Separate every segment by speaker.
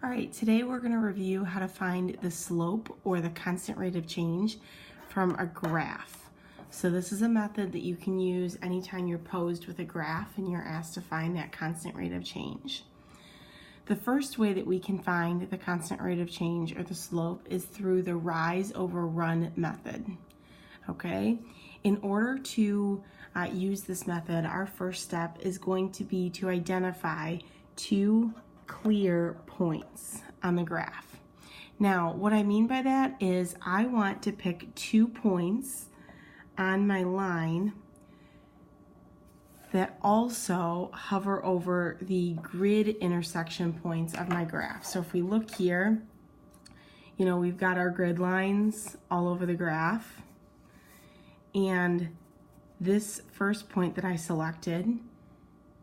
Speaker 1: All right, today we're going to review how to find the slope or the constant rate of change from a graph. So this is a method that you can use anytime you're posed with a graph and you're asked to find that constant rate of change. The first way that we can find the constant rate of change or the slope is through the rise over run method. Okay, in order to use this method, our first step is going to be to identify two clear points on the graph. Now, what I mean by that is I want to pick 2 points on my line that also hover over the grid intersection points of my graph. So if we look here, you know, we've got our grid lines all over the graph, and this first point that I selected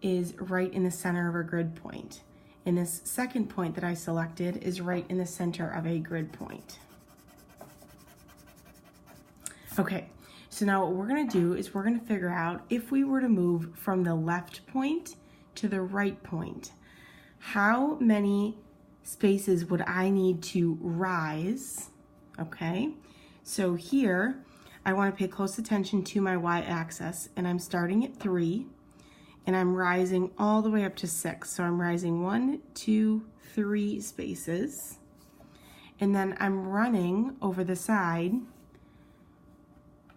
Speaker 1: is right in the center of a grid point. And this second point that I selected is right in the center of a grid point. Okay, so now what we're going to do is we're going to figure out if we were to move from the left point to the right point, how many spaces would I need to rise? Okay, so here I want to pay close attention to my y-axis, and I'm starting at 3. And I'm rising all the way up to 6. So I'm rising 1, 2, 3 spaces. And then I'm running over the side,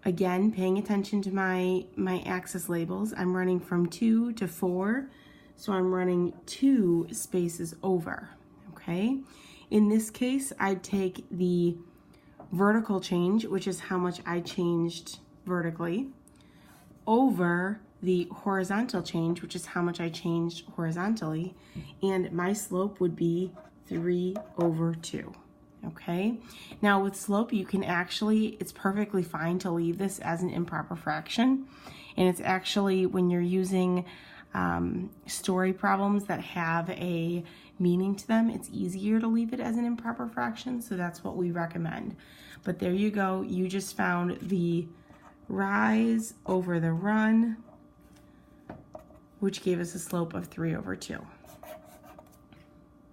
Speaker 1: again, paying attention to my axis labels. I'm running from 2 to 4. So I'm running 2 spaces over, okay? In this case, I'd take the vertical change, which is how much I changed vertically, over the horizontal change, which is how much I changed horizontally, and my slope would be 3/2, okay? Now with slope, you can actually, it's perfectly fine to leave this as an improper fraction, and it's actually when you're using story problems that have a meaning to them, it's easier to leave it as an improper fraction, so that's what we recommend. But there you go, you just found the rise over the run, which gave us a slope of 3/2.